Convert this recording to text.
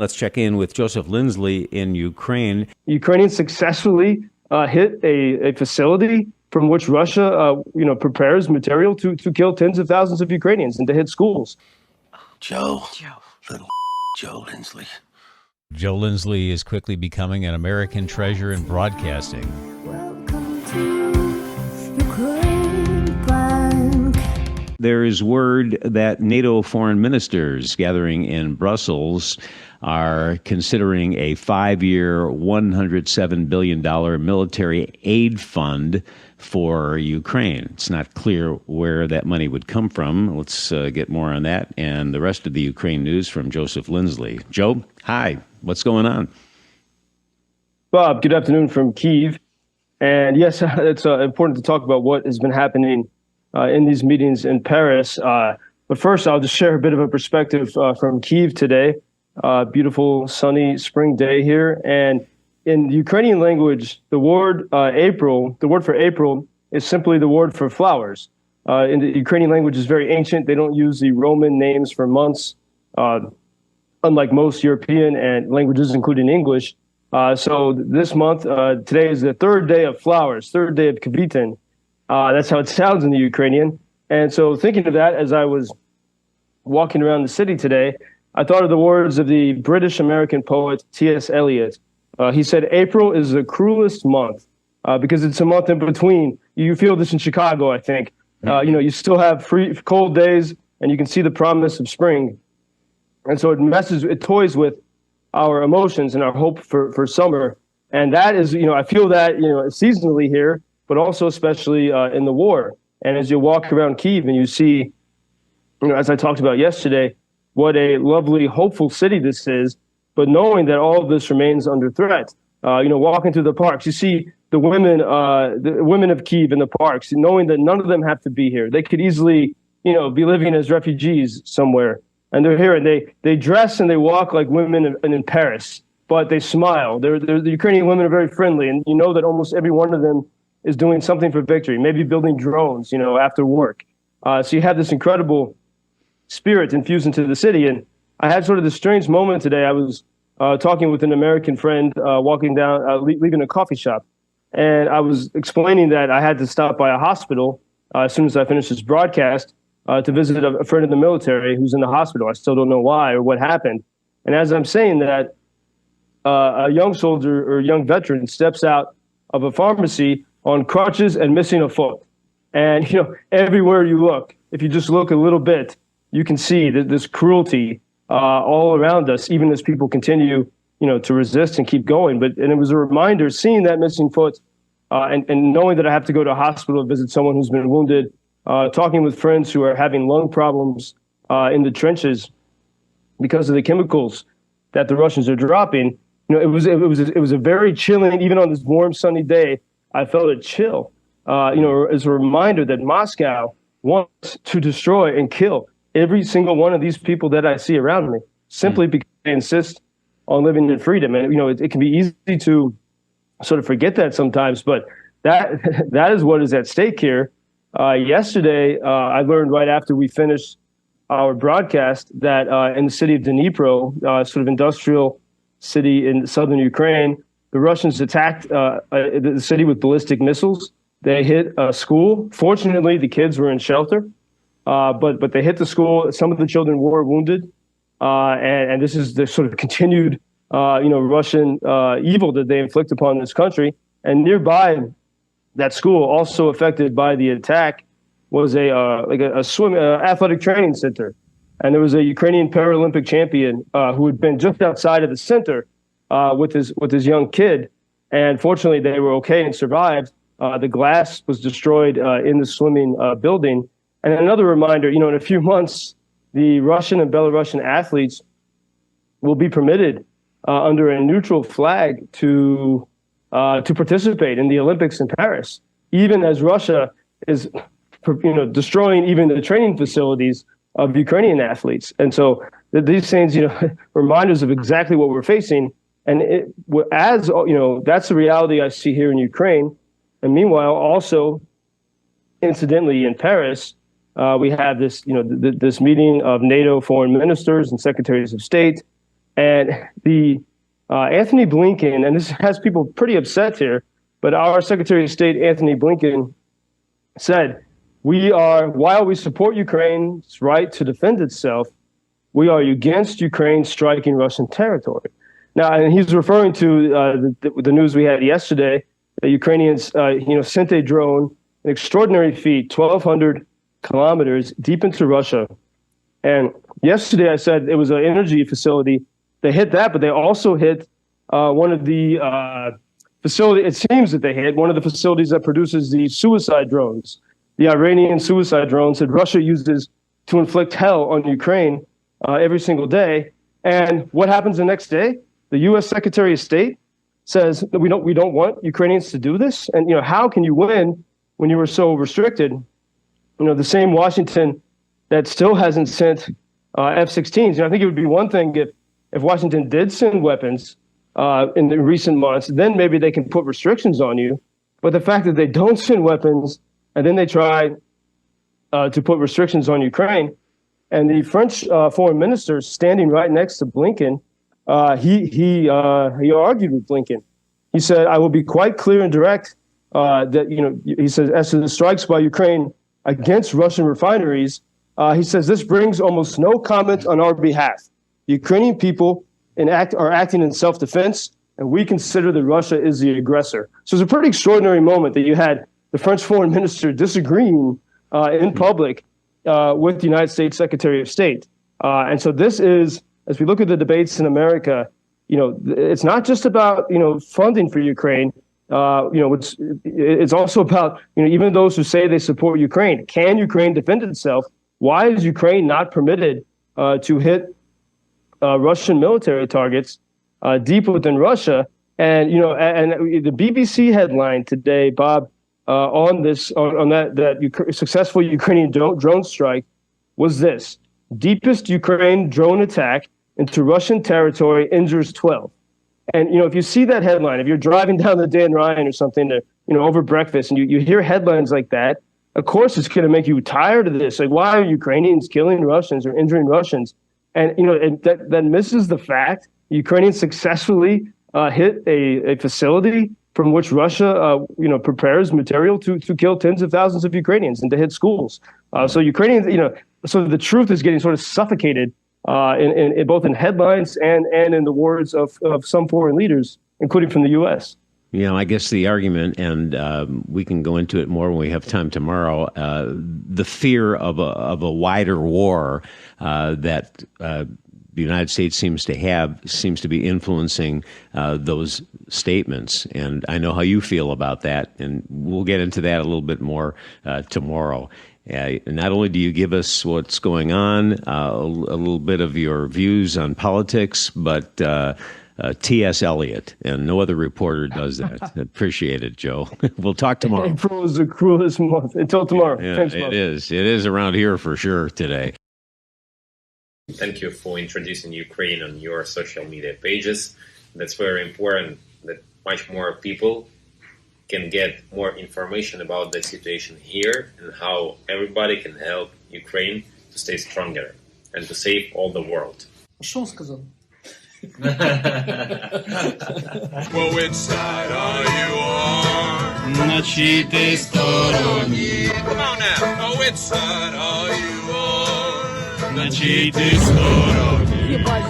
Let's check in with Joseph Lindley in Ukraine. Ukrainians successfully hit a facility from which Russia, prepares material to kill tens of thousands of Ukrainians and to hit schools. Joe Lindsley. Joe Lindsley is quickly becoming an American treasure in broadcasting. Welcome to Ukraine Bank. There is word that NATO foreign ministers gathering in Brussels are considering a 5-year, $107 billion military aid fund for Ukraine. It's not clear where that money would come from. Let's get more on that and the rest of the Ukraine news from Joseph Lindley. Joe, hi. What's going on? Bob, good afternoon from Kyiv. And yes, it's important to talk about what has been happening in these meetings in Paris. But first, I'll just share a bit of a perspective from Kyiv today. Beautiful, sunny spring day here. And in the Ukrainian language, the word April, the word for April is simply the word for flowers. In the Ukrainian language is very ancient. They don't use the Roman names for months, unlike most European and languages, including English. So this month, today is the third day of flowers, third day of Kvitin. That's how it sounds in the Ukrainian. And so thinking of that as I was walking around the city today, I thought of the words of the British-American poet T.S. Eliot. He said, April is the cruelest month because it's a month in between. You feel this in Chicago, I think. You still have cold days and you can see the promise of spring. And so it toys with our emotions and our hope for summer. And that is, I feel that, seasonally here, but also especially in the war. And as you walk around Kyiv and you see, as I talked about yesterday, what a lovely, hopeful city this is, but knowing that all of this remains under threat. Walking through the parks, you see the women of Kyiv in the parks, knowing that none of them have to be here. They could easily, be living as refugees somewhere. And they're here and they dress and they walk like women in Paris, but they smile. The Ukrainian women are very friendly. And you know that almost every one of them is doing something for victory, maybe building drones, after work. So you have this incredible spirit infused into the city. And I had sort of this strange moment today. I was talking with an American friend, walking down, leaving a coffee shop. And I was explaining that I had to stop by a hospital as soon as I finished this broadcast to visit a friend in the military who's in the hospital. I still don't know why or what happened. And as I'm saying that, a young soldier or young veteran steps out of a pharmacy on crutches and missing a foot. And, everywhere you look, if you just look a little bit, you can see that this cruelty all around us, even as people continue, to resist and keep going. And it was a reminder, seeing that missing foot and knowing that I have to go to a hospital to visit someone who's been wounded, talking with friends who are having lung problems in the trenches because of the chemicals that the Russians are dropping. It was a very chilling, even on this warm, sunny day, I felt a chill, as a reminder that Moscow wants to destroy and kill every single one of these people that I see around me, simply because they insist on living in freedom. And, it can be easy to sort of forget that sometimes, but that is what is at stake here. Yesterday, I learned right after we finished our broadcast that in the city of Dnipro, sort of industrial city in southern Ukraine, the Russians attacked the city with ballistic missiles. They hit a school. Fortunately, the kids were in shelter, but they hit the school. Some of the children were wounded, and this is the sort of continued, Russian evil that they inflict upon this country. And nearby that school, also affected by the attack, was a athletic training center. And there was a Ukrainian Paralympic champion who had been just outside of the center with his young kid. And fortunately, they were okay and survived. The glass was destroyed in the swimming building. And another reminder, in a few months, the Russian and Belarusian athletes will be permitted under a neutral flag to participate in the Olympics in Paris, even as Russia is, destroying even the training facilities of Ukrainian athletes. And so these things, reminders of exactly what we're facing. And that's the reality I see here in Ukraine. And meanwhile, also, incidentally, in Paris, we have this, this meeting of NATO foreign ministers and secretaries of state. And the Anthony Blinken, and this has people pretty upset here, but our Secretary of State, Anthony Blinken, said, while we support Ukraine's right to defend itself, we are against Ukraine striking Russian territory. Now, and he's referring to the news we had yesterday. The Ukrainians, sent a drone, an extraordinary feat, 1,200 kilometers deep into Russia. And yesterday I said it was an energy facility. They hit that, but they also hit one of the facilities. It seems that they hit one of the facilities that produces the suicide drones, the Iranian suicide drones that Russia uses to inflict hell on Ukraine every single day. And what happens the next day? The U.S. Secretary of State says that we don't want Ukrainians to do this. And how can you win when you were so restricted? The same Washington that still hasn't sent F-16s. I think it would be one thing if Washington did send weapons in the recent months, then maybe they can put restrictions on you. But the fact that they don't send weapons and then they try to put restrictions on Ukraine, and the French foreign minister standing right next to Blinken, he argued with Blinken. He said, "I will be quite clear and direct that he says as to the strikes by Ukraine against Russian refineries." He says this brings almost no comment on our behalf. The Ukrainian people are acting in self-defense, and we consider that Russia is the aggressor. So it's a pretty extraordinary moment that you had the French foreign minister disagreeing in public with the United States Secretary of State. And so this is, as we look at the debates in America, it's not just about, funding for Ukraine. It's also about, even those who say they support Ukraine. Can Ukraine defend itself? Why is Ukraine not permitted to hit Russian military targets deep within Russia? And the BBC headline today, Bob, on that successful Ukrainian drone strike was this: deepest Ukraine drone attack into Russian territory injures 12. And if you see that headline, if you're driving down the Dan Ryan or something over breakfast, and you hear headlines like that, of course it's going to make you tired of this. Like, why are Ukrainians killing Russians or injuring Russians? And that misses the fact Ukrainians successfully hit a facility from which Russia prepares material to kill tens of thousands of Ukrainians and to hit schools. So Ukrainians, so the truth is getting sort of suffocated in both in headlines and in the words of some foreign leaders, including from the U.S. I guess the argument, and we can go into it more when we have time tomorrow, the fear of a wider war that the United States seems to be influencing those statements. And I know how you feel about that, and we'll get into that a little bit more tomorrow. Not only do you give us what's going on, a little bit of your views on politics, but T.S. Eliot, and no other reporter does that. Appreciate it, Joe. We'll talk tomorrow. April is the cruelest month. Until tomorrow. Yeah, Thanks, Bob. It is around here for sure today. Thank you for introducing Ukraine on your social media pages. That's very important that much more people can get more information about the situation here and how everybody can help Ukraine to stay stronger and to save all the world. Що він сказав? Well, which side are you on? На чиїй ти стороні? Come on now. Oh, which side are you on? На чиїй ти стороні? Єбать.